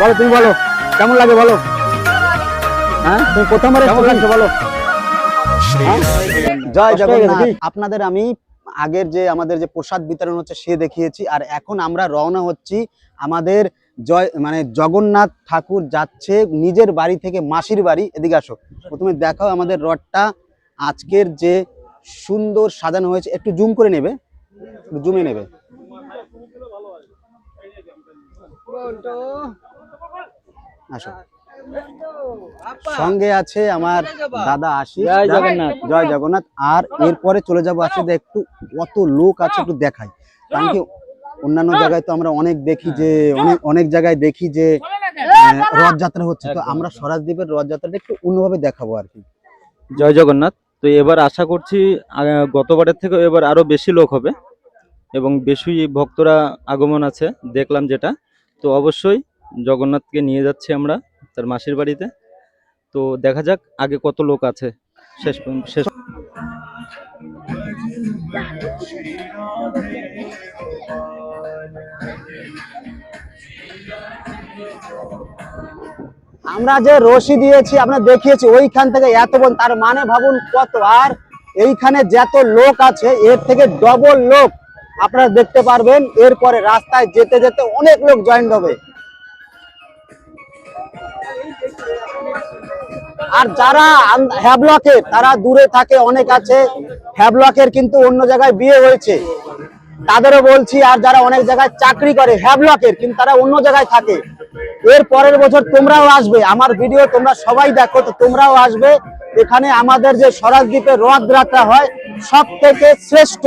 বলো তুমি বলো কেমন লাগে বলো। হ্যাঁ তুমি প্রথমবার কেমন লাগছে বলো। জয় জগন্নাথ। আপনাদের আমি আগের যে আমাদের যে প্রসাদ বিতরণ হচ্ছে সে দেখিয়েছি, আর এখন আমরা রওনা হচ্ছি আমাদের জগন্নাথ ঠাকুর যাচ্ছে নিজের বাড়ি থেকে মাসির বাড়ি। এদিকে আসো, প্রথমে দেখাও আমাদের রথটা আজকের যে সুন্দর সাজানো হয়েছে। একটু জুম করে নেবে, জুমে নেবে। আসো, সঙ্গে আছে আমার দাদা আশিস। জয় জগন্নাথ। জয় জগন্নাথ। আর এরপরে চলে যাবো আছে একটু কত লোক আছে একটু দেখাই, কারণ কি অন্যান্য জায়গায় তো আমরা অনেক দেখি যে অনেক জায়গায় দেখি যে রথযাত্রা হচ্ছে, তো আমরা স্বরাজদ্বীপের রথযাত্রাটা একটু অন্যভাবে দেখাবো আর কি। জয় জগন্নাথ। তো এবার আশা করছি গতবারের থেকে এবার আরো বেশি লোক হবে এবং বেশি ভক্তরা আগমন আছে দেখলাম যেটা। তো অবশ্যই জগন্নাথকে নিয়ে যাচ্ছি আমরা তার মাসির বাড়িতে। তো দেখা যাক আগে কত লোক আছে শেষ শেষ। আমরা যে রশি দিয়েছি আমরা দেখিয়েছি ওইখান থেকে এত বোন, তার মানে ভাবুন কত। আর এইখানে যত লোক আছে এর থেকে ডবল লোক আপনারা দেখতে পারবেন। এরপরে রাস্তায় যেতে যেতে অনেক লোক জয়েন্ট হবে। আর যারা হ্যাবলকের তারা দূরে থাকে, অনেক আছে হ্যাবলকের কিন্তু অন্য জায়গায় বিয়ে হয়েছে তাদেরও বলছি। আর যারা অনেক জায়গায় চাকরি করে হ্যাবলকের কিন্তু তারা অন্য জায়গায় থাকে, এর পরের বছর তোমরাও আসবে, আমার ভিডিও তোমরা সবাই দেখো, তো তোমরাও আসবে এখানে। আমাদের যে স্বরাজদ্বীপের রথযাত্রা হয় সব থেকে শ্রেষ্ঠ।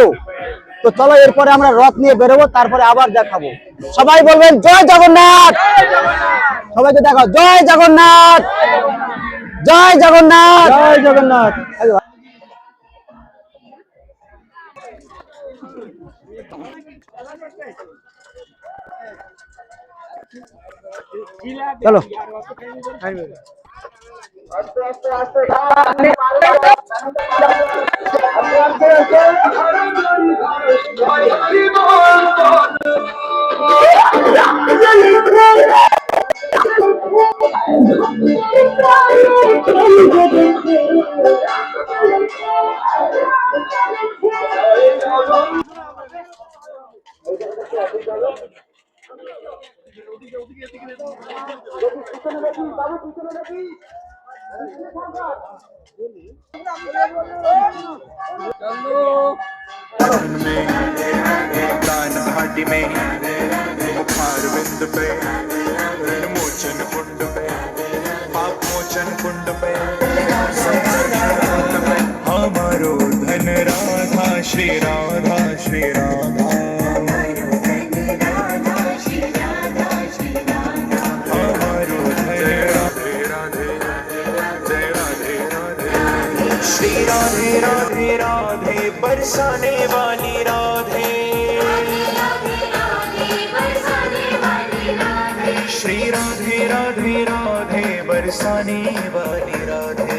তো চলো এরপরে আমরা রথ নিয়ে বেরোবো, তারপরে আবার দেখাবো। সবাই বলবেন জয় জগন্নাথ। সবাইকে দেখাও জয় জগন্নাথ, জয় জগন্নাথ, জয় জগন্নাথ। চলো हमारो धन राधा श्री राधा श्री राधा। हमारो धन राधे राधे जय राधे राधे। श्री राधे राधे राधे बरसाने वाली राधे। श्री राधे राधे राधे बरसाने वाली राधे।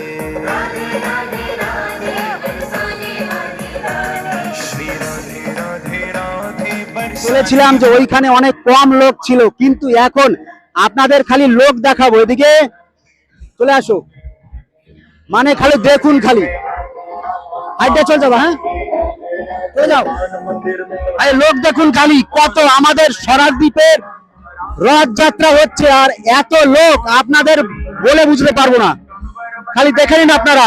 বলেছিলাম যে ওইখানে অনেক কম লোক ছিল, কিন্তু এখন আপনাদের খালি লোক দেখাবো। এদিকে চলে আসো, মানে খালি দেখুন, খালি হাইটে চলে যাবো। হ্যাঁ চলে যাও, আরে লোক দেখুন খালি কত। আমাদের স্বরাজদ্বীপের রথযাত্রা হচ্ছে আর এত লোক আপনাদের বলে বুঝতে পারবো না, খালি দেখে নিন আপনারা।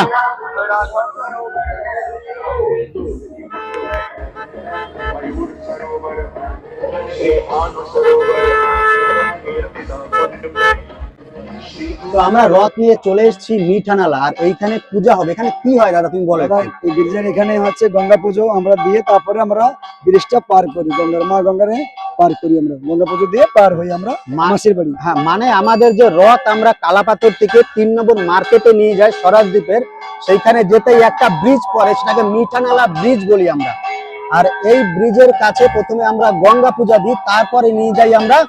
তো আমরা রথ নিয়ে চলে এসেছি মিঠানালা, আর এইখানে পূজা হবে। এখানে কি হয় দাদা তুমি বলো। এই ব্রিজের এখানে হচ্ছে গঙ্গা পুজো আমরা দিয়ে তারপরে আমরা ব্রিজটা পার করি, গঙ্গার মা গঙ্গারে পার করি, আমরা গঙ্গা পুজো দিয়ে পার হই আমরা মাসির বাড়ি। হ্যাঁ, মানে আমাদের যে রথ আমরা কালাপাথর থেকে 3 নম্বর মার্কেটে নিয়ে যাই স্বরাজদ্বীপের, সেইখানে যেতেই একটা ব্রিজ পড়ে, সেটাকে মিঠানালা ব্রিজ বলি আমরা। আর এই ব্রিজের কাছে প্রথমে আমরা গঙ্গা পূজা দিই, তারপরে নিয়ে যাই আমরা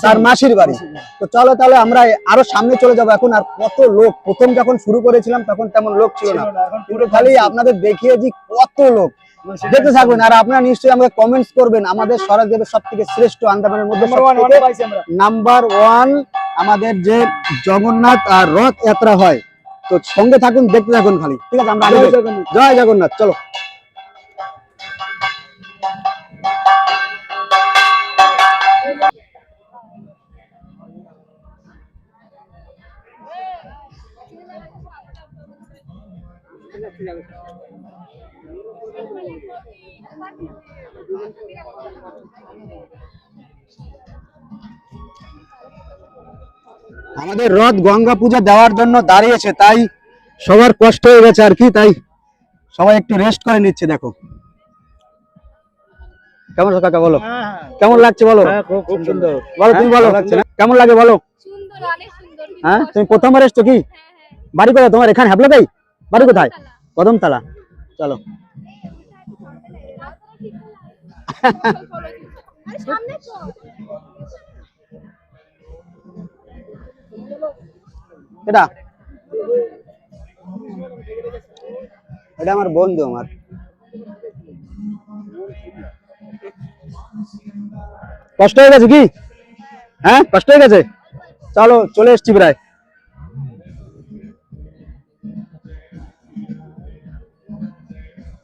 তার মাসির বাড়ি। তো চলো তাহলে আমরা আরো সামনে চলে যাবো এখন। আর কত লোক, প্রথম যখন শুরু করেছিলাম তখন তেমন লোক ছিল না, পুরো খালি আপনাদের দেখিয়েছি কত লোক। দেখতে থাকবেন। আর আপনারা নিশ্চয়ই আমাকে কমেন্টস করবেন আমাদের সরাসরি সব থেকে শ্রেষ্ঠ আন্দামানের মধ্যে নাম্বার 1 আমাদের যে জগন্নাথ আর রথ যাত্রা হয়। তো সঙ্গে থাকুন, দেখতে থাকুন খালি, ঠিক আছে? আমরা আগে যাই। জয় জগন্নাথ, চলো। আমাদের রথ গঙ্গা পূজা দেওয়ার জন্য দাঁড়িয়েছে, তাই সবার কষ্ট হয়ে গেছে আর কি, তাই সবাই একটু রেস্ট করে নিচ্ছে। দেখো কেমন কাকা, বলো কেমন লাগছে বলো? খুব সুন্দর। বলো তুমি বলো কেমন লাগে বলো? সুন্দর, অনেক সুন্দর। হ্যাঁ, তুমি প্রথমবার এসছো কি? বাড়ি কোথায় তোমার? এখানে হ্যাবলকেই বাড়ি কোথায়? কদমতলা। চলো। আরে সামনে তো। এটা এটা আমার বন্ধু। আমার কষ্ট হয়ে গেছে কি? হ্যাঁ, কষ্ট হয়ে গেছে। চলো, চলে এসছি প্রায়।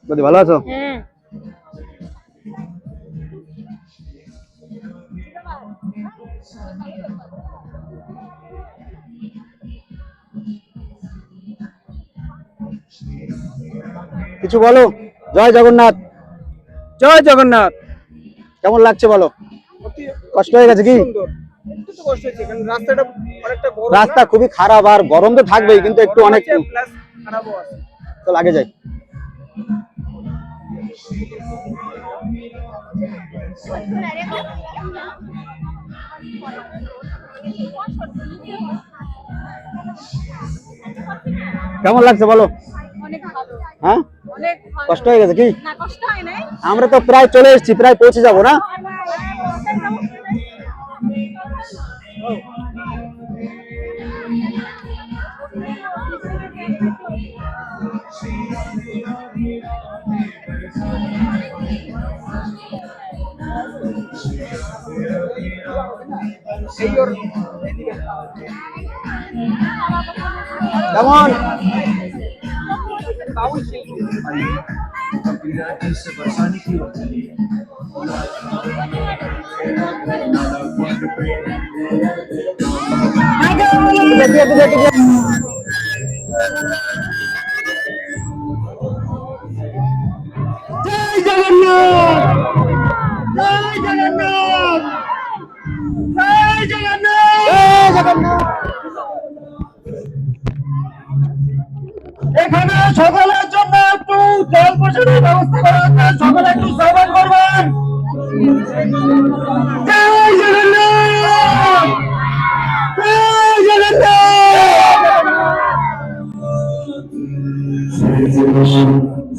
বদি, ভালো আছো? হ্যাঁ। কিছু বলো। জয় জগন্নাথ। জয় জগন্নাথ। কেমন লাগছে বলো? কষ্ট হয়ে গেছে কি? একটু তো কষ্ট হচ্ছে কারণ রাস্তাটা অনেকটা বড়। রাস্তা খুবই খারাপ আর গরম তো থাকবেই, কিন্তু একটু অনেক। প্লাস খারাপও আছে। তো লাগে যাই। কেমন লাগছে বলো? অনেক ভালো। হ্যাঁ, অনেক ভালো। কষ্ট হয়ে গেছে কি? না, কষ্ট হয় নাই। আমরা তো প্রায় চলে এসেছি, প্রায় পৌঁছে যাবো না? কেমন? জয় জগন্নাথ, জয় জগন্নাথ, জয় জগন্নাথ, জয় জগন্নাথ। এখানে সকলের জন্য একটু জল প্রসাদের ব্যবস্থা করা হচ্ছে, সকলে একটু সেবন করবেন। জয় জগন্নাথ,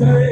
জয়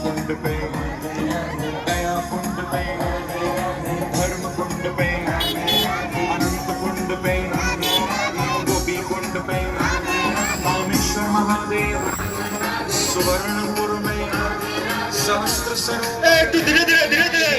कुंड पे दया कुंड पे धर्म कुंड पे अनंत कुंड पे गोपी कुंड पे कामेश्वर महादेव सुवर्णपुर में सहस्त्र सरोवर। धीरे धीरे धीरे धीरे।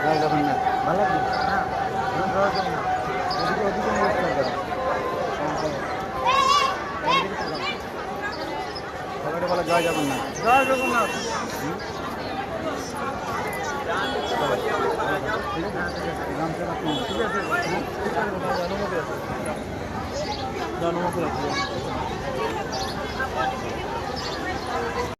জয় জগন্নাথ। ভালো লাগছে? সবাইকে বলো জয় জগন্নাথ। জয় জগন্নাথ। ঠিক আছে।